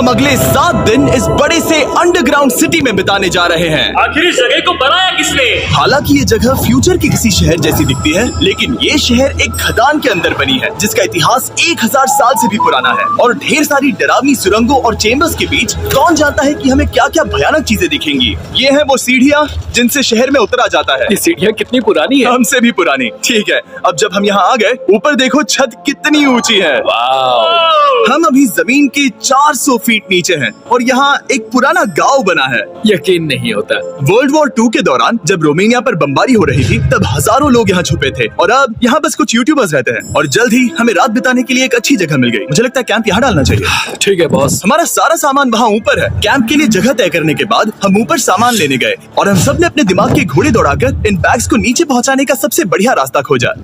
हम अगले 7 दिन इस बड़े से अंडरग्राउंड सिटी में बिताने जा रहे हैं। आखिर इस जगह को बनाया किसने? हालांकि ये जगह फ्यूचर के किसी शहर जैसी दिखती है, लेकिन ये शहर एक खदान के अंदर बनी है जिसका इतिहास 1000 साल से भी पुराना है और ढेर सारी डरावनी सुरंगों और चेम्बर्स के बीच कौन जानता है कि हमें क्या क्या भयानक चीजें दिखेंगी। ये है वो सीढ़ियाँ जिनसे शहर में उतरा जाता है। ये सीढ़ियाँ कितनी पुरानी है? हमसे भी पुरानी। ठीक है, अब जब हम यहाँ आ गए, ऊपर देखो छत कितनी ऊंची है। हम अभी जमीन के 400 फीट नीचे हैं और यहाँ एक पुराना गांव बना है। यकीन नहीं होता। वर्ल्ड वॉर 2 के दौरान जब रोमानिया पर बमबारी हो रही थी तब हजारों लोग यहाँ छुपे थे और अब यहाँ बस कुछ यूट्यूबर्स रहते हैं और जल्द ही हमें रात बिताने के लिए एक अच्छी जगह मिल गई। मुझे लगता है कैंप यहाँ डालना चाहिए। ठीक है बॉस। हमारा सारा सामान वहाँ ऊपर है। कैंप के लिए जगह तय करने के बाद हम ऊपर सामान लेने गए और हम सब ने अपने दिमाग के घोड़े दौड़ाकर इन बैग्स को नीचे पहुँचाने का सबसे बढ़िया रास्ता खोजा।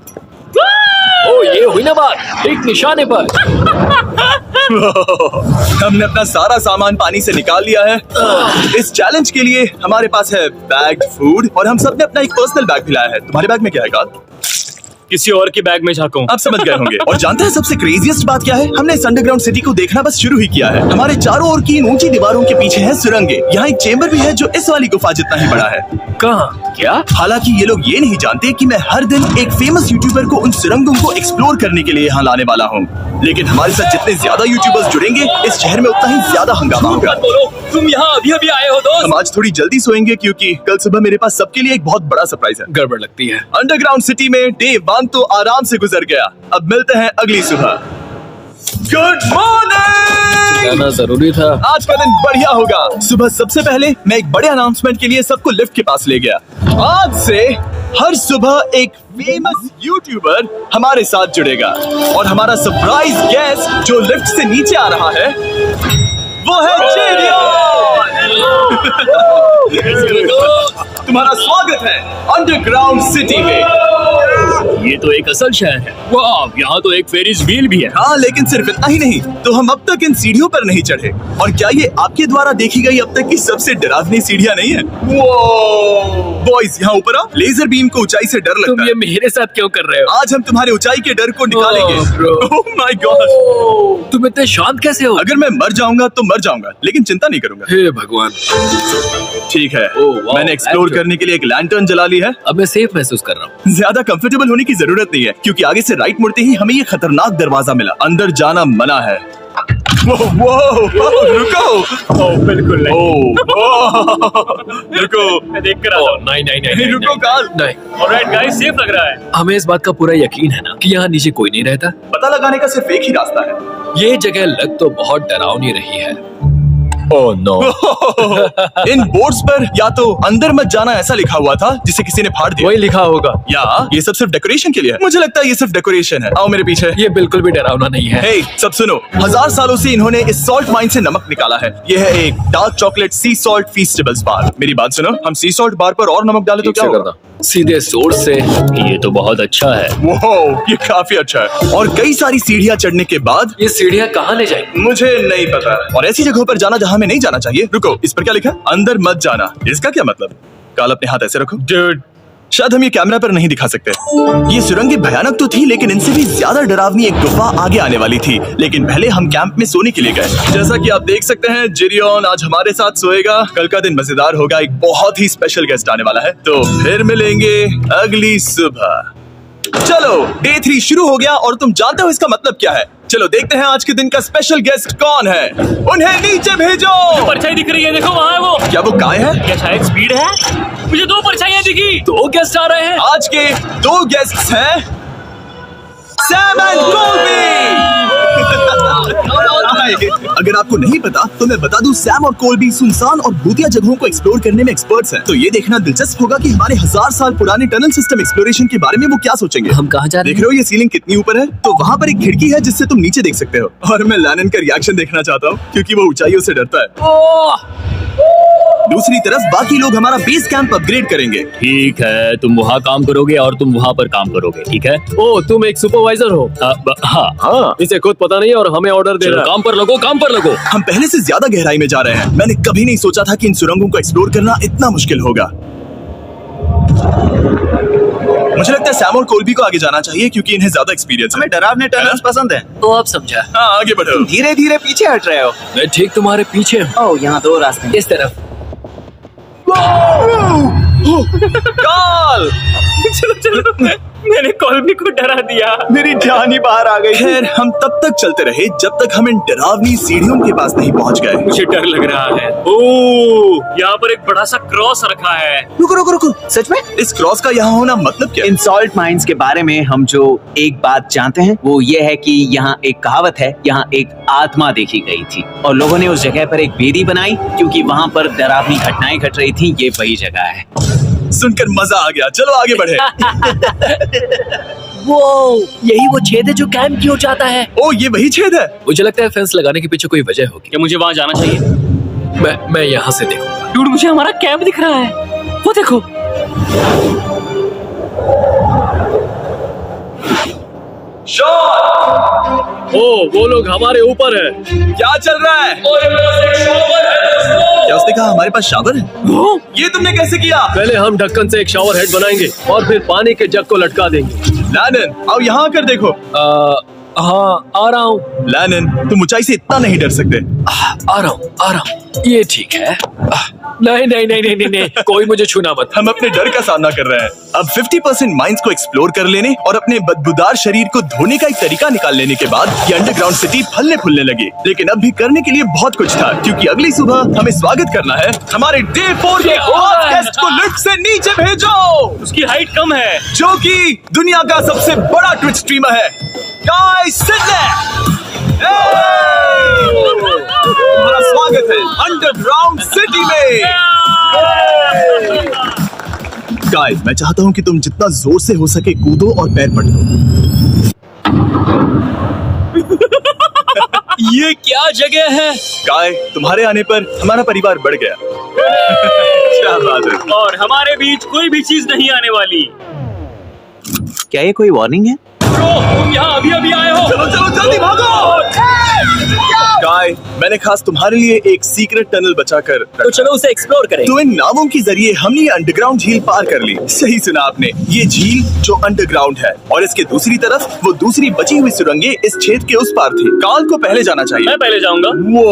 ओ ये हुई ना बात, एक निशाने पर। हमने अपना सारा सामान पानी से निकाल लिया है। इस चैलेंज के लिए हमारे पास है बैग्ड फूड और हम सबने अपना एक पर्सनल बैग भी लाया है। तुम्हारे बैग में क्या है कार्ल? किसी और के बैग में झांकूं। आप समझ गए होंगे। और जानते हैं सबसे क्रेजीएस्ट बात क्या है? हमने इस अंडरग्राउंड सिटी को देखना बस शुरू ही किया है। हमारे चारों ओर की इन ऊंची दीवारों के पीछे है सुरंगें। यहाँ एक चेंबर भी है जो इस वाली गुफा जितना ही बड़ा है। कहाँ? क्या? हालांकि ये लोग ये नहीं जानते कि मैं हर दिन एक फेमस यूट्यूबर को उन सुरंगों को एक्सप्लोर करने के लिए यहाँ लाने वाला हूँ। लेकिन हमारे साथ जितने ज्यादा यूट्यूबर्स जुड़ेंगे इस शहर में उतना ही ज्यादा हंगामा होगा। मत बोलो, तुम यहाँ अभी अभी आए हो दोस्त। हम आज थोड़ी जल्दी सोएंगे क्योंकि कल सुबह मेरे पास सबके लिए एक बहुत बड़ा सरप्राइज है। गड़बड़ लगती है। अंडरग्राउंड सिटी में डे 1 तो आराम से गुजर गया। अब मिलते हैं अगली सुबह। Good morning. जाना जरूरी था। आज का दिन बढ़िया होगा। सुबह सबसे पहले मैं एक बड़े अनाउंसमेंट के लिए सबको लिफ्ट के पास ले गया। आज से हर सुबह एक फेमस यूट्यूबर हमारे साथ जुड़ेगा और हमारा सरप्राइज गेस्ट जो लिफ्ट से नीचे आ रहा है वो है तुम्हारा स्वागत है अंडरग्राउंड सिटी में। ये तो एक असल शहर है। वाह, यहाँ तो एक फेरिस व्हील भी है। हाँ, लेकिन सिर्फ इतना ही नहीं, तो हम अब तक इन सीढ़ियों पर नहीं चढ़े। और क्या ये आपके द्वारा देखी गई अब तक की सबसे डरावनी सीढ़ियाँ नहीं है? बॉयज यहाँ ऊपर आओ। लेजर बीम को ऊंचाई से डर लगता तुम है। ये मेरे साथ क्यों कर रहे हो? आज हम तुम्हारे ऊंचाई के डर को निकालेंगे। bro. Oh my God. तुम इतने शांत कैसे हो? अगर मैं मर जाऊंगा तो मर जाऊंगा, लेकिन चिंता नहीं करूंगा। हे भगवान। ठीक है, वाह, मैंने एक्सप्लोर करने के लिए एक लैंटर्न जला ली है। अब मैं सेफ महसूस कर रहा हूँ। ज्यादा कंफर्टेबल होने की जरूरत नहीं है क्योंकि आगे से राइट मुड़ते ही हमें ये खतरनाक दरवाजा मिला। अंदर जाना मना है। रुको। बिल्कुल नहीं। रुको। मैं देख कर आता हूँ। नहीं रुको कार्ल। नहीं। ऑलराइट गाइस, सेफ लग रहा है। हमें इस बात का पूरा यकीन है ना कि यहाँ नीचे कोई नहीं रहता। पता लगाने का सिर्फ एक ही रास्ता है। ये जगह लग तो बहुत डरावनी रही है। Oh no. इन बोर्ड्स पर या तो अंदर मत जाना ऐसा लिखा हुआ था जिसे किसी ने फाड़ दिया। वही लिखा होगा। या ये सब सिर्फ डेकोरेशन के लिए है। मुझे लगता है ये सिर्फ डेकोरेशन है। आओ मेरे पीछे। ये बिल्कुल भी डरावना नहीं है। हे, सब सुनो। 1000 सालों से इन्होंने इस सॉल्ट माइन से नमक निकाला है। ये है एक डार्क चॉकलेट सी सॉल्ट फीस्टेबल्स बार। मेरी बात सुनो, हम सी सॉल्ट बार पर और नमक डाले तो क्या होगा? सीधे सोर्स से। ये तो बहुत अच्छा है। वो ये काफी अच्छा है। और कई सारी सीढ़ियाँ चढ़ने के बाद ये सीढ़ियाँ कहाँ ले जाएंगी? मुझे नहीं पता। और ऐसी जगहों पर जाना जहाँ हमें नहीं जाना चाहिए। रुको, इस पर क्या लिखा है? अंदर मत जाना। इसका क्या मतलब? काल अपने हाथ ऐसे रखो। Dude, शायद हम ये कैमरा पर नहीं दिखा सकते। ये सुरंगें भयानक तो थी, लेकिन इनसे भी ज्यादा डरावनी एक गुफा आगे आने वाली थी। लेकिन पहले हम कैंप में सोने के लिए गए। जैसा कि आप देख सकते हैं, जिरियन आज हमारे साथ सोएगा। कल का दिन मजेदार होगा। एक बहुत ही स्पेशल गेस्ट आने वाला है। तो फिर मिलेंगे अगली सुबह। चलो, डे 3 शुरू हो गया और तुम जानते हो इसका मतलब क्या है? चलो देखते हैं आज के दिन का स्पेशल गेस्ट कौन है। उन्हें नीचे भेजो। परछाई दिख रही है, देखो वहाँ है वो। क्या वो काय है? क्या शायद स्पीड है? मुझे 2 परछाइयाँ दिखी। 2 गेस्ट आ रहे हैं। आज के 2 गेस्ट्स हैं सैम एंड कोल्बी। अगर आपको नहीं पता तो मैं बता दूं, सैम और कोल्बी सुनसान और भूतिया जगहों को एक्सप्लोर करने में एक्सपर्ट्स हैं। तो ये देखना दिलचस्प होगा कि हमारे 1000 साल पुराने टनल सिस्टम एक्सप्लोरेशन के बारे में वो क्या सोचेंगे। हम कहाँ जा रहे देख रहे हो ये सीलिंग कितनी ऊपर है? तो वहाँ पर एक खिड़की है जिससे तुम नीचे देख सकते हो। और मैं लैनन का रिएक्शन देखना चाहता हूँ क्योंकि वो ऊंचाइयों से डरता है। दूसरी तरफ बाकी लोग हमारा बेस कैंप अपग्रेड करेंगे। ठीक है, तुम वहाँ काम करोगे और तुम वहाँ पर काम करोगे, ठीक है? ओ, तुम एक सुपरवाइजर हो? हाँ। इसे खुद पता नहीं और हमें ऑर्डर दे रहा है। काम पर लगो, काम पर लगो। हम पहले से ज्यादा गहराई में जा रहे हैं। मैंने कभी नहीं सोचा था कि इन सुरंगों को एक्सप्लोर करना इतना मुश्किल होगा। मुझे लगता है सैम और कोल्बी को आगे जाना चाहिए क्योंकि इन्हें ज्यादा एक्सपीरियंस है। हमें डरावने टनल्स पसंद है। तो अब समझा। हाँ, आगे बढ़ो। धीरे धीरे पीछे हट रहे हो। मैं ठीक तुम्हारे पीछे हूँ। ओह, यहाँ 2 रास्ते हैं। इस तरफ। कॉल। चलो चलो, मैंने कॉल्बी को डरा दिया। मेरी जान ही बाहर आ गई। खैर हम तब तक चलते रहे जब तक हम इन डरावनी सीढ़ियों के पास नहीं पहुंच गए। मुझे डर लग रहा है। ओह, यहाँ पर एक बड़ा सा क्रॉस रखा है। रुको रुको रुको, सच में? इस क्रॉस का यहाँ होना मतलब क्या? इन सॉल्ट माइंस के बारे में हम जो एक बात जानते हैं वो ये है कि यहाँ एक कहावत है, यहाँ एक आत्मा देखी गई थी और लोगों ने उस जगह पर एक बेदी बनाई क्योंकि वहाँ पर डरावनी घटनाएं घट रही थी। ये वही जगह है। सुनकर मजा आ गया। चलो आगे बढ़े। वो यही वो छेद है जो कैंप की हो जाता है। ओ, ये वही छेद है। मुझे लगता है फेंस लगाने के पीछे कोई वजह होगी। क्या मुझे वहाँ जाना चाहिए? मैं यहाँ से देखूंगा। डूड, मुझे हमारा कैंप दिख रहा है। वो देखो। शॉट। ओ, वो लोग हमारे ऊपर है। क्या चल रहा है? क्या उसने कहा हमारे पास शावर है? ये तुमने कैसे किया? पहले हम ढक्कन से एक शावर हेड बनाएंगे और फिर पानी के जग को लटका देंगे। लैनन, आओ यहाँ आकर देखो। हाँ, आ रहा हूँ। लैनन, तुम ऊंचाई से इतना नहीं डर सकते। आ रहा हूँ। ये ठीक है। नहीं नहीं नहीं नहीं नहीं, कोई मुझे छूना मत। हम अपने डर का सामना कर रहे हैं। अब 50% माइंस को एक्सप्लोर कर लेने और अपने बदबूदार शरीर को धोने का एक तरीका निकाल लेने के बाद ये अंडरग्राउंड सिटी फलने फूलने लगी। लेकिन अब भी करने के लिए बहुत कुछ था क्योंकि अगली सुबह हमें स्वागत करना है। हमारे डे 4 के खास गेस्ट को लिफ्ट से नीचे भेजो। उसकी हाइट कम है। जो कि दुनिया का सबसे बड़ा ट्विच स्ट्रीमर है, गाय सिडने। तुम्हारा स्वागत है अंडरग्राउंड सिटी में। गाइस, मैं चाहता हूँ कि तुम जितना जोर से हो सके कूदो और पैर पटको। ये क्या जगह है? गाय, तुम्हारे आने पर हमारा परिवार बढ़ गया। क्या बात है। और हमारे बीच कोई भी चीज नहीं आने वाली। क्या ये कोई वार्निंग है? ब्रो, तुम यहाँ अभी अभी आए हो। चलो चलो जल्दी भागो। गाय, मैंने खास तुम्हारे लिए एक सीक्रेट टनल बचाकर तो चलो उसे एक्सप्लोर करें। तो इन नावों के जरिए हमने ये अंडरग्राउंड झील पार कर ली। सही सुना आपने, ये झील जो अंडरग्राउंड है और इसके दूसरी तरफ वो दूसरी बची हुई सुरंगें इस छेद के उस पार थी। काल को पहले जाना चाहिए। मैं पहले जाऊंगा। वो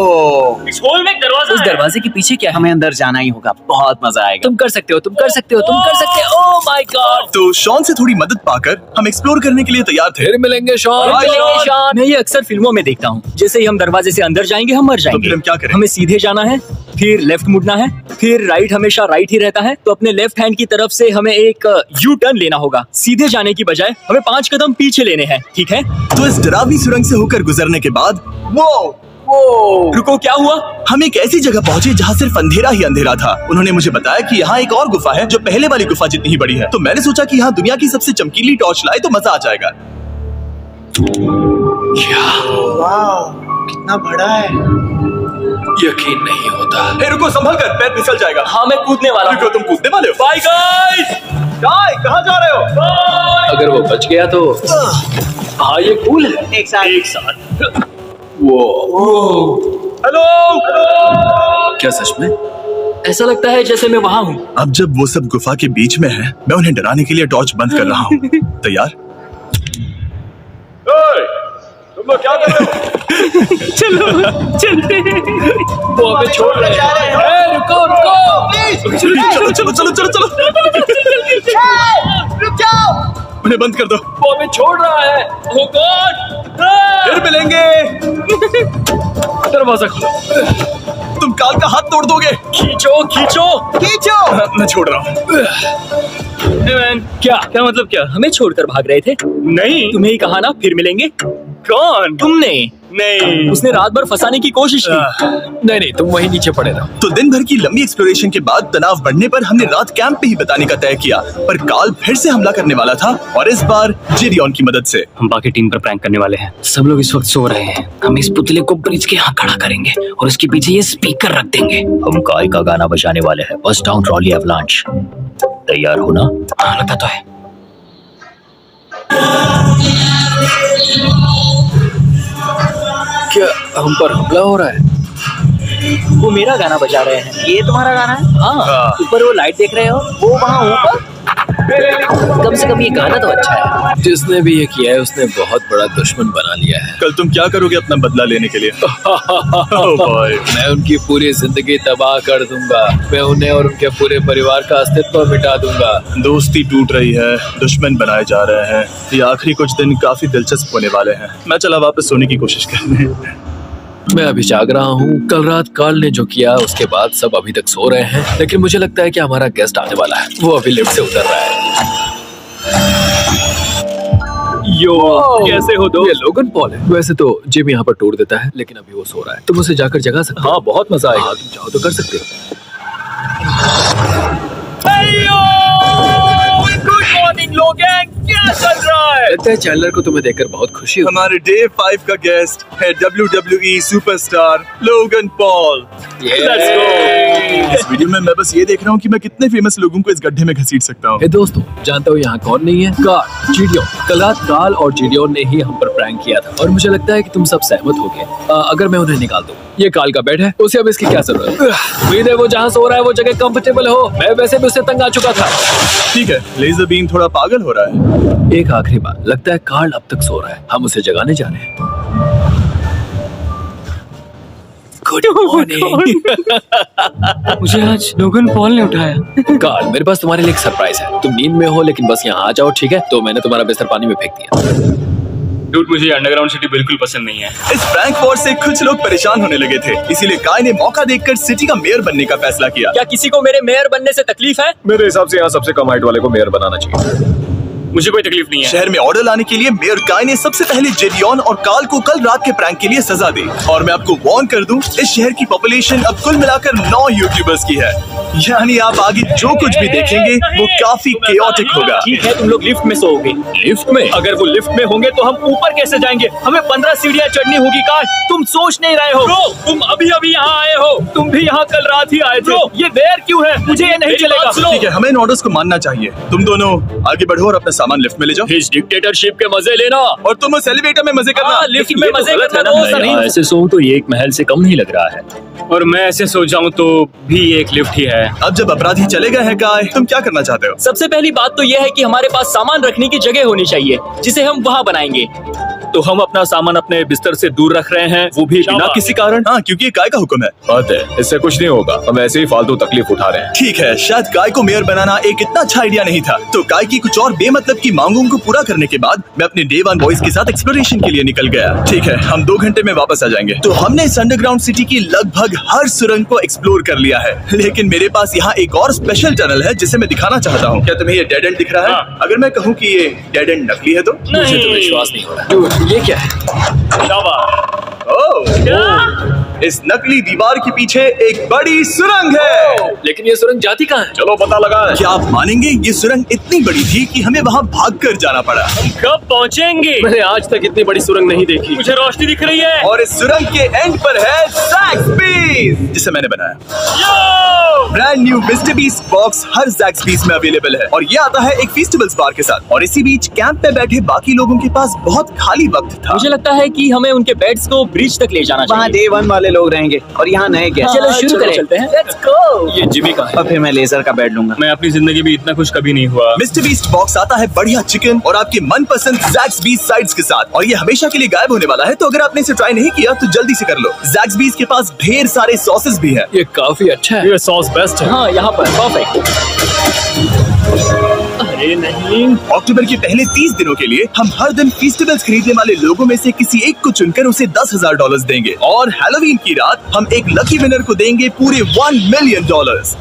इस होल में एक दरवाजा उस है। दरवाजे के पीछे क्या है? हमें अंदर जाना ही होगा। बहुत मजा आएगा। तुम कर सकते हो, तुम कर सकते हो, तुम कर सकते हो। Oh my God. तो शॉन से थोड़ी मदद पाकर हम एक्सप्लोर करने के लिए तैयार थे। फिर मिलेंगे शॉन। Bye, Sean। मैं ये अक्सर फिल्मों में देखता हूँ। जैसे ही हम दरवाजे से अंदर जाएंगे हम मर जाएंगे। फिर हम क्या करें? हमें सीधे जाना है, फिर लेफ्ट मुड़ना है, फिर राइट हमेशा राइट ही रहता है। तो अपने लेफ्ट हैंड की तरफ से हमें एक यू टर्न लेना होगा। सीधे जाने की बजाय हमें 5 कदम पीछे लेने हैं। ठीक है? तो इस डरावनी सुरंग से होकर गुजरने के बाद वो रुको, क्या हुआ? हम एक ऐसी जगह पहुंचे जहाँ सिर्फ अंधेरा ही अंधेरा था। उन्होंने मुझे बताया कि यहाँ एक और गुफा है जो पहले वाली गुफा जितनी ही बड़ी है। तो मैंने सोचा कि यहाँ दुनिया की सबसे चमकीली टॉर्च लाए तो मजा आ जाएगा। कितना बड़ा है। यकीन नहीं होता। हे रुको, संभल कर, पैर फिसल जाएगा। हाँ, मैं कूदने वाला हूँ। रुको, तुम कूदने वाले हो? Bye guys. गाय, कहाँ जा रहे हो? अगर वो बच गया तो हाँ, ये कूल है। एक साथ। एक साथ। हेलो। क्या सच में? ऐसा लगता है जैसे मैं वहाँ हूँ। अब जब वो सब गुफा के बीच में है, मैं उन्हें डराने के लिए टॉर्च बंद कर रहा हूँ। तैयार? तुम लोग क्या कर रहे हो? चलो चलते हैं। वो हमें छोड़ रहे हैं। रुको रुको। चलो चलो चलो चलो चलो। रुक जाओ। उन्हें बंद कर दो। वो हमें छोड़ रहा है। Oh God! फिर मिलेंगे। दरवाजा खोलो। तुम काल का हाथ तोड़ दोगे। खींचो खींचो खींचो। मैं छोड़ रहा हूँ। Hey man, क्या मतलब क्या? हमें छोड़कर भाग रहे थे? नहीं, तुम्हें ही कहा ना फिर मिलेंगे। कौन? तुमने? नहीं, उसने रात भर फंसाने की कोशिश की। नहीं नहीं, तुम वहीं नीचे पड़े रहो। तो दिन भर की लंबी एक्सप्लोरेशन के बाद तनाव बढ़ने पर हमने रात कैंप पे ही बिताने का तय किया। पर काल फिर से हमला करने वाला था और इस बार जेरियन की मदद से। हम बाकी टीम पर प्रैंक करने वाले हैं। सब लोग इस वक्त सो रहे हैं। हम इस पुतले को ब्रिज के यहाँ खड़ा करेंगे और उसके पीछे ये स्पीकर रख देंगे। हम काय का गाना बजाने वाले हैं, बस्ट डाउन रॉली एवलांच। तैयार हो ना? हाँ, लगता तो है। क्या हम पर हमला हो रहा है? वो मेरा गाना बजा रहे हैं। ये तुम्हारा गाना है? हाँ, ऊपर वो लाइट देख रहे हो? वो वहाँ ऊपर कम से कम ये गाना तो अच्छा है। जिसने भी ये किया है उसने बहुत बड़ा दुश्मन बना लिया है। कल तुम क्या करोगे अपना बदला लेने के लिए? Oh boy. मैं उनकी पूरी जिंदगी तबाह कर दूंगा। मैं उन्हें और उनके पूरे परिवार का अस्तित्व मिटा दूंगा। दोस्ती टूट रही है, दुश्मन बनाए जा रहे हैं। ये आखिरी कुछ दिन काफी दिलचस्प होने वाले हैं। मैं चला वापस सोने की कोशिश करने। मैं अभी जाग रहा हूँ। कल रात कार्ल ने जो किया उसके बाद सब अभी तक सो रहे हैं, लेकिन मुझे लगता है कि हमारा गेस्ट आने वाला है। वो अभी लिफ्ट से उतर रहा है। यो, कैसे हो ये लोगन पॉल है। वैसे तो जिम यहाँ पर टूर देता है, लेकिन अभी वो सो रहा है। तुम उसे जाकर जगा सकते हो। हाँ, बहुत मजा आएगा। हाँ, तुम चाहो तो कर सकते हो। गुड मॉर्निंग लोगन, क्या चल रहा है? लगता है चैंडलर को तुम्हें देखकर बहुत खुशी हुई। हमारे डे 5 का गेस्ट है WWE superstar Logan Paul. Let's go। इस वीडियो में मैं बस ये देख रहा हूँ कि मैं कितने फेमस लोगों को इस गड्ढे में घसीट सकता हूँ। हे दोस्तों, जानते हो यहाँ कौन नहीं है? कार्ल, जीडियोन। कल रात कार्ल और जीडियोन ने ही हम पर प्रैंक किया था और मुझे लगता है कि तुम सब सहमत हो गए। अगर मैं उन्हें निकाल दूं। ये कार्ल का बेड है, उसे अब इसकी क्या जरूरत है? उम्मीद है वो जहाँ सो रहा है वो जगह कंफर्टेबल हो। मैं वैसे भी उससे तंग आ चुका था। ठीक है, लेजर बीम थोड़ा पागल हो रहा है। एक आखिरी बार, लगता है कार्ल अब तक सो रहा है। हम उसे जगाने जा रहे हैं। Good morning. मुझे आज लोगन पॉल ने उठाया। कार्ल, मेरे पास तुम्हारे लिए एक सरप्राइज है। तुम नींद में हो लेकिन बस यहाँ आ जाओ, ठीक है? तो मैंने तुम्हारा बिस्तर पानी में फेंक दिया। डूड, मुझे अंडरग्राउंड सिटी बिल्कुल पसंद नहीं है। इस प्रैंक वॉर से कुछ लोग परेशान होने लगे थे, इसीलिए काय ने मौका देखकर सिटी का मेयर बनने का फैसला किया। क्या किसी को मेरे मेयर बनने से तकलीफ है? मेरे हिसाब से यहाँ सबसे कम हाइट वाले को मेयर बनाना चाहिए। मुझे कोई तकलीफ नहीं है। शहर में ऑर्डर लाने के लिए मेयर काय ने सबसे पहले जेडियन और कार्ल को कल रात के प्रैंक के लिए सजा दी। और मैं आपको वार्न कर दूं, इस शहर की पॉपुलेशन अब कुल मिलाकर 9 यूट्यूबर्स की है। यानी आप आगे जो कुछ भी देखेंगे वो काफी केओटिक होगा। ठीक है, तुम लोग लिफ्ट में सोओगे। लिफ्ट में? अगर वो लिफ्ट में होंगे तो हम ऊपर कैसे जाएंगे? हमें 15 सीढ़ियाँ चढ़नी होगी। काय, तुम सोच नहीं रहे हो। ब्रो, तुम अभी अभी यहाँ आए हो। तुम भी यहाँ कल रात ही आए थे। ब्रो, ये देर क्यों है? मुझे ये नहीं चलेगा। ठीक है, हमें इन ऑर्डर्स को मानना चाहिए। तुम दोनों आगे बढ़ो और अपना सामान लिफ्ट में ले जाओ। इस डिक्टेटरशिप के मजे लेना। और तुम उस एलिवेटर में मजे करना। हाँ, लिफ्ट में मजे गलत है करना ना? दोस्त नहीं। ऐसे सोऊं तो ये एक महल से कम नहीं लग रहा है। और मैं ऐसे सो जाऊं तो भी ये एक लिफ्ट ही है। अब जब अपराधी चले गए हैं काय, तुम क्या करना चाहते हो? सबसे पहली बात तो यह है कि हमारे पास सामान रखने की जगह होनी चाहिए, जिसे हम वहाँ बनाएंगे। तो हम अपना सामान अपने बिस्तर से दूर रख रहे हैं, वो भी बिना किसी कारण। हाँ, क्योंकि ये काय का हुक्म है। बात है, इससे कुछ नहीं होगा। हम ऐसे ही फालतू तकलीफ उठा रहे हैं। ठीक है, शायद काय को मेयर बनाना एक इतना अच्छा आइडिया नहीं था। तो काय की कुछ और बेमतलब की मांगों को पूरा करने के बाद मैं अपने डे 1 बॉयज के साथ एक्सप्लोरेशन के लिए निकल गया। ठीक है, हम 2 घंटे में वापस आ जाएंगे। तो हमने इस अंडरग्राउंड सिटी की लगभग हर सुरंग को एक्सप्लोर कर लिया है, लेकिन मेरे पास यहाँ एक और स्पेशल टनल है जिसे मैं दिखाना चाहता हूँ। क्या तुम्हें ये डेड एंड दिख रहा है? हाँ। अगर मैं कहूँ कि ये डेड एंड नकली है तो? मुझे तो विश्वास नहीं हो रहा। Dude, ये क्या है? ओह, इस नकली दीवार के पीछे एक बड़ी सुरंग है। लेकिन ये सुरंग जाती कहाँ है? चलो पता लगाएं। क्या आप मानेंगे, ये सुरंग इतनी बड़ी थी कि हमें वहाँ भागकर जाना पड़ा। कब पहुँचेंगे? मैंने आज तक इतनी बड़ी सुरंग नहीं देखी। मुझे रोशनी दिख रही है। और इस सुरंग के एंड पर है ज़ैक्सबीस, जिसे मैंने बनाया। Brand new Mister Beast box हर ज़ैक्सबीस में अवेलेबल है और ये आता है एक फेस्टिवल्स बार के साथ। और इसी बीच कैंप में बैठे बाकी लोगों के पास बहुत खाली वक्त था। मुझे लगता है कि हमें उनके बेड्स को ब्रिज तक ले जाना वहाँ चाहिए। डे 1 वाले लोग रहेंगे और यहाँ नए गेस्ट। चलो शुरू करें। चलते हैं। Let's go। ये जिमी कहाँ है? और फिर मैं लेजर का बेड लूंगा। मैं अपनी जिंदगी में इतना खुश कभी नहीं हुआ। मिस्टर बीस्ट बॉक्स आता है बढ़िया चिकन और आपके मनपसंद ज़ैक्सबीस साइड्स के साथ, और ये हमेशा के लिए गायब होने वाला है। तो अगर आपने इसे ट्राई नहीं किया तो जल्दी से कर लो। ज़ैक्सबीस के पास ढेर सारे सॉसेस भी है। ये काफी अच्छा है। ये सॉस बेस्ट है। हाँ, यहाँ पर परफेक्ट। अरे नहीं। अक्टूबर के पहले 30 दिनों के लिए हम हर दिन फेस्टिवल्स खरीदने वाले लोगों में से किसी एक को चुनकर उसे $10,000 देंगे, और हैलोवीन की रात हम एक लकी विनर को देंगे पूरे $1 मिलियन।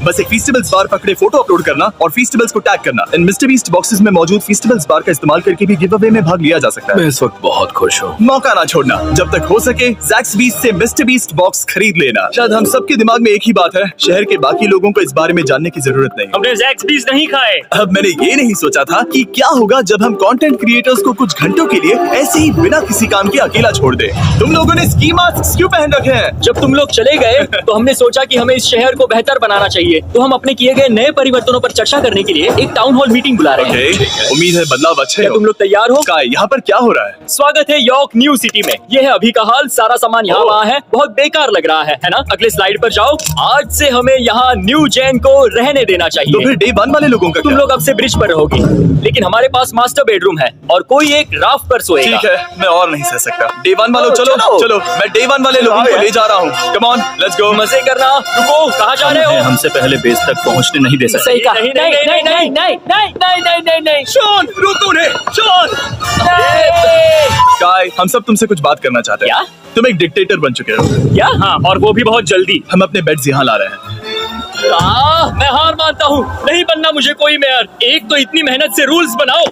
बस एक फेस्टिवल्स बार पकड़े फोटो अपलोड करना और फेस्टिवल्स को टैग करना। इन मिस्टर बीस्ट बॉक्सेस में मौजूद फेस्टिवल्स बार का इस्तेमाल करके भी गिव अवे में भाग लिया जा सकता है। मैं इस वक्त बहुत खुश हूँ। मौका ना छोड़ना, जब तक हो सके ज़ैक्सबीस से मिस्टर बीस्ट बॉक्स खरीद लेना। शायद हम सबके दिमाग में एक ही बात है, शहर के बाकी लोगों को इस बारे में जानने की जरूरत नहीं। हमने ज़ैक्सबीस नहीं खाए। अब मैंने ये नहीं सोचा था कि क्या होगा जब हम कंटेंट क्रिएटर्स को कुछ घंटों के लिए ऐसे ही बिना किसी काम के अकेला छोड़ दे। तुम लोगों ने स्की मास्क क्यों पहन रखे हैं? जब तुम लोग चले गए तो हमने सोचा कि हमें इस शहर को बेहतर बनाना चाहिए। तो हम अपने किए गए नए परिवर्तनों पर चर्चा करने के लिए एक टाउन हॉल मीटिंग बुला रहे हैं। Okay, उम्मीद है बदलाव अच्छे क्या हो। तुम लोग तैयार हो? काय, यहाँ पर क्या हो रहा है? स्वागत है यॉर्क न्यू सिटी में। ये है अभी का हाल। सारा सामान यहाँ वहाँ है। बहुत बेकार लग रहा है ना? अगले स्लाइड पर जाओ। आज से हमें यहाँ न्यू जेन को रहने देना तो चाहिए। फिर डे 1 वाले लोगों का तुम क्या? लोग अब से ब्रिज पर रहोगे। होगी, लेकिन हमारे पास मास्टर बेडरूम है और कोई एक राफ्ट पर सोएगा। ठीक है, मैं और नहीं सह सकता। डे वन वालों चलो चलो। चलो, मैं डे वन वाले लोगों को ले जा रहा हूँ। Come on, let's go. मजे करना। रुको, कहाँ जा रहे हो? हमसे पहले बेस तक पहुंचने नहीं दे सकते। सही कहा। नहीं नहीं नहीं नहीं नहीं नहीं नहीं नहीं नहीं नहीं। शॉन, रोको उन्हें। शॉन, काय, हम सब तुमसे कुछ बात करना चाहते हैं। क्या? तुम एक डिक्टेटर बन चुके हो। क्या? हाँ, और वो भी बहुत जल्दी। हम अपने बेड्स यहाँ ला रहे हैं। मैं हार मानता हूँ। नहीं बनना मुझे कोई मेयर। एक तो इतनी मेहनत से रूल्स बनाओ,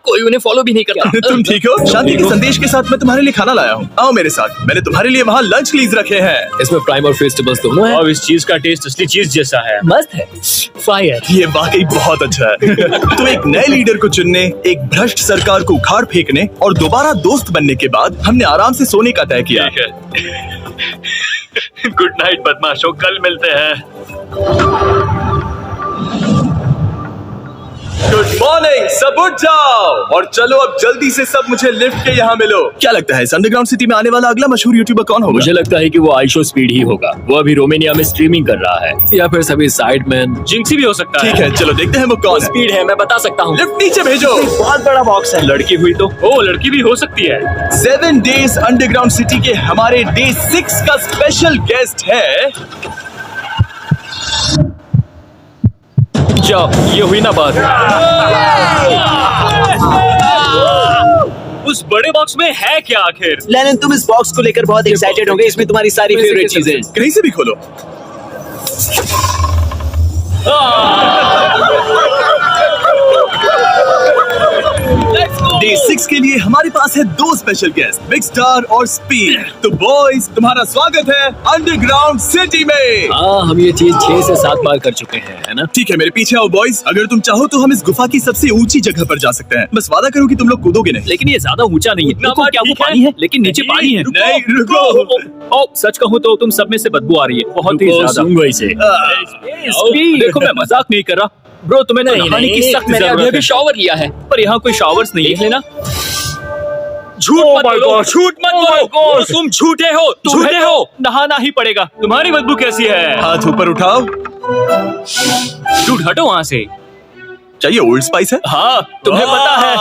कोई उन्हें फॉलो भी नहीं करता। तुम ठीक हो? शांति के संदेश के साथ मैं तुम्हारे लिए खाना लाया हूँ। आओ मेरे साथ, मैंने तुम्हारे लिए वहाँ लंच लीज रखे हैं। इसमें प्राइम और फेस्टिवल्स दोनों हैं। अब इस चीज का टेस्ट असली चीज जैसा है। मस्त है। फायर। ये वाकई बहुत अच्छा है। तुम एक नए लीडर को चुनने, एक भ्रष्ट सरकार को उखाड़ फेंकने और दोबारा दोस्त बनने के बाद हमने आराम से सोने का तय किया। गुड नाइट बदमाशों, कल मिलते हैं। गुड मॉर्निंग, सब उठ जाओ और चलो अब जल्दी से सब मुझे लिफ्ट के यहाँ मिलो। क्या लगता है इस अंडरग्राउंड सिटी में आने वाला अगला मशहूर यूट्यूबर कौन होगा? मुझे लगता है कि वो आइशो स्पीड ही होगा। वो अभी रोमानिया में स्ट्रीमिंग कर रहा है। या फिर सभी साइडमैन। जिंक्सी भी हो सकता है। ठीक है, चलो देखते हैं वो कौन है। स्पीड है, मैं बता सकता हूँ। लिफ्ट नीचे भेजो। बहुत बड़ा बॉक्स है। लड़की हुई तो ओ लड़की भी हो सकती है। 7 डेज अंडरग्राउंड सिटी के हमारे डे 6 का स्पेशल गेस्ट है। जाओ, ये हुई ना बात। उस बड़े बॉक्स में है क्या आखिर? लेनिन, तुम इस बॉक्स को लेकर बहुत एक्साइटेड होंगे। इसमें तुम्हारी सारी फेवरेट चीजें हैं। कहीं से भी खोलो। डे 6 के लिए हमारे पास है 2 स्पेशल गेस्ट, बिग स्टार और स्पीड। तो बॉयज, तुम्हारा स्वागत है अंडरग्राउंड सिटी में। हाँ, हम ये चीज 6 से 7 बार कर चुके हैं, है ना? ठीक है, मेरे पीछे आओ बॉयज। अगर तुम चाहो तो हम इस गुफा की सबसे ऊंची जगह पर जा सकते हैं। बस वादा करो कि तुम लोग कूदोगे नहीं। लेकिन ये ज्यादा ऊंचा नहीं है। रुको, क्या वो ठीक है? पानी है? लेकिन नीचे नहीं, पानी है। नहीं, रुको। ओ, सच कहूँ तो तुम सब में से बदबू आ रही है, बहुत ही ज्यादा। सूंघो इसे। देखो, मैं मजाक नहीं कर रहा ब्रो, तुम्हें तो नहाने की सख्त मैंने जरूरत अभी है। अभी शॉवर लिया है। पर यहाँ कोई शावर्स नहीं देख है। लेना। झूठ मत my बोलो, God. झूठ मत बोलो। God. तुम झूठे हो, झूठे हो। नहाना ही पड़ेगा। तुम्हारी बदबू कैसी है? हाथ ऊपर उठाओ। झूठ, हटो वहाँ से। चाहिए ओल्ड स्पाइस है? हाँ, तुम्हें पता है।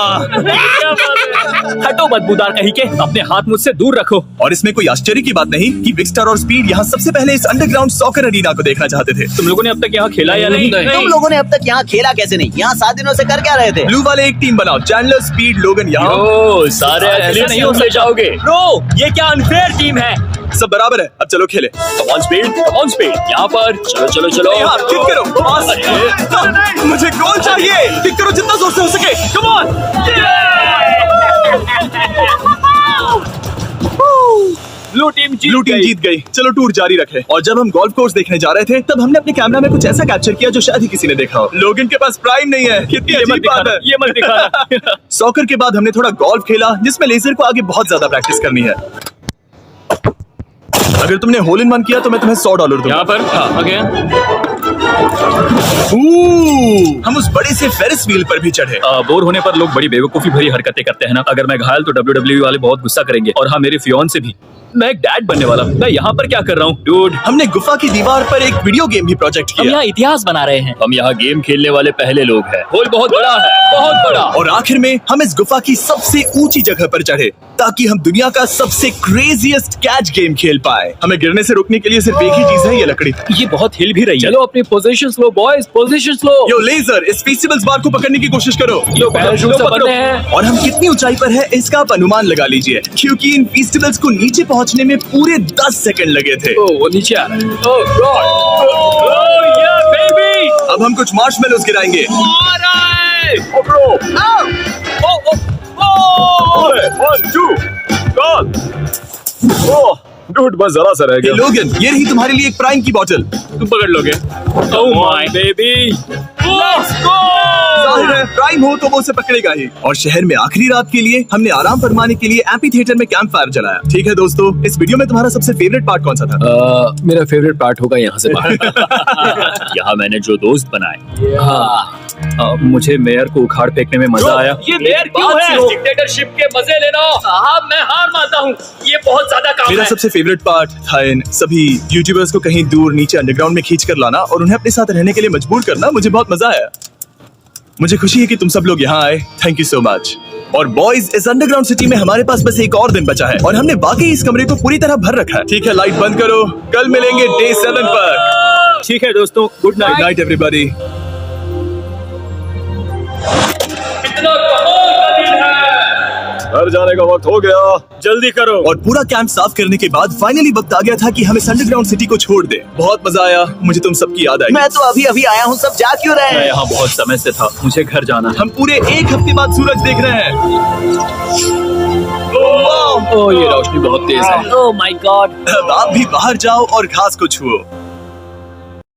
हटो बदबूदार कहीं के, अपने हाथ मुझसे दूर रखो। और इसमें कोई आश्चर्य की बात नहीं कि बिग स्टार और स्पीड यहाँ सबसे पहले इस अंडरग्राउंड सॉकर अरीना को देखना चाहते थे। तुम लोगों ने अब तक यहाँ खेला या नहीं? तुम लोगों ने अब तक यहाँ खेला कैसे नहीं? यहाँ 7 दिनों से कर क्या रहे थे? ब्लू वाले एक टीम बनाओ, चैंडलर, स्पीड, लोगन यहाँ। ओ, सारे ऐसे एथलीट्स नहीं तुम ले जाओगे। ब्रो, ये क्या अनफेयर टीम है? सब बराबर है, अब चलो खेले। Come on speed, come on speed. यहाँ पर चलो चलो चलो। यहाँ किक करो, पास। मुझे गोल चाहिए। किक करो जितना जोर से हो सके। Come on. ब्लू टीम जीत गई। चलो टूर जारी रखें। और जब हम गोल्फ कोर्स देखने जा रहे थे तब हमने अपने कैमरा में कुछ ऐसा कैप्चर किया जो शायद ही किसी ने देखा हो। लोगन के पास प्राइम नहीं है। कितनी ये मत अजीब बात दिखाना, है। ये मत दिखाना। सॉकर के बाद हमने थोड़ा गोल्फ खेला जिसमें लेजर को आगे बहुत ज्यादा प्रैक्टिस करनी है। अगर तुमने होल इन वन किया तो मैं तुम्हें $100 दूंगा। यहाँ पर ओके। हम उस बड़े से फेरिस व्हील पर भी चढ़े। बोर होने पर लोग बड़ी बेवकूफी भरी हरकतें करते हैं ना। अगर मैं घायल तो WWE वाले बहुत गुस्सा करेंगे। और हाँ, मेरे फियोन्से भी। मैं एक डैड बनने वाला हूँ। मैं यहाँ पर क्या कर रहा हूँ डूड? हमने गुफा की दीवार पर एक वीडियो गेम भी प्रोजेक्ट हम किया। यहाँ इतिहास बना रहे हैं। हम यहाँ गेम खेलने वाले पहले लोग हैं। होल बहुत बड़ा है, बहुत बड़ा। और आखिर में हम इस गुफा की सबसे ऊंची जगह पर चढ़े ताकि हम दुनिया का सबसे क्रेजीएस्ट कैच गेम खेल पाए। हमें गिरने से रोकने के लिए सिर्फ एक ही चीज है, ये लकड़ी। ये बहुत हिल भी रही है। चलो अपनी पोजीशन लो बॉयज, पोजीशन लो। यो लेजर, इस फेस्टिवल्स बार को पकड़ने की कोशिश करो। यो पैराशूट से बंधे हैं। और हम कितनी ऊंचाई पर है इसका आप अनुमान लगा लीजिए, क्योंकि इन फेस्टिवल्स को नीचे पहुंचने में पूरे 10 सेकंड लगे थे। ओ, वो नीचे आ रहा है। ओह गॉड। Oh, yeah, baby! अब हम कुछ मार्शमेलोस गिराएंगे। डूड, बस जरा सा रह हे गया। लोगन, ये रही तुम्हारे लिए एक प्राइम की बोतल। तुम पकड़ लोगे। Oh my baby! Let's go! जाहिर है प्राइम हो तो वो उसे पकड़ेगा ही। और शहर में आखिरी रात के लिए हमने आराम फरमाने के लिए एम्पी थिएटर में कैंप फायर जलाया। ठीक है दोस्तों, इस वीडियो में तुम्हारा सबसे फेवरेट पार्ट कौन सा था? मेरा फेवरेट पार्ट होगा यहाँ से बाहर। यहाँ मैंने जो दोस्त बनाए। हाँ, मुझे मेयर को उखाड़ फेंकने में मजा आया। ये मेयर क्यों है? डिक्टेटरशिप के मजे लेना। साहब, मैं हार मानता हूँ। ये बहुत ज्यादा काम मेरा है। सबसे फेवरेट पार्ट था इन सभी यूट्यूबर्स को कहीं दूर नीचे अंडरग्राउंड में खींच कर लाना और उन्हें अपने साथ रहने के लिए मजबूर करना। मुझे बहुत मजा आया। मुझे खुशी है कि तुम सब लोग यहाँ आए। Thank you so much. और बॉयज, इस अंडरग्राउंड सिटी में हमारे पास बस एक और दिन बचा है और हमने वाकई इस कमरे को पूरी तरह भर रखा है। ठीक है, लाइट बंद करो। कल मिलेंगे डे 7 पर। ठीक है दोस्तों, good good night. Night everybody. घर जाने का वक्त हो गया। जल्दी करो। और पूरा कैंप साफ करने के बाद फाइनली वक्त आ गया था कि हम इस अंडरग्राउंड सिटी को छोड़ दें। बहुत मजा आया, मुझे तुम सबकी याद आई। मैं तो अभी अभी आया हूँ, सब जा क्यों रहे मैं हैं? यहाँ बहुत समय से था, मुझे घर जाना है। हम पूरे एक हफ्ते बाद सूरज देख रहे हैं। ओह, ये रोशनी बहुत तेज है। Oh my God. अब आप भी बाहर जाओ और घास को छुओ।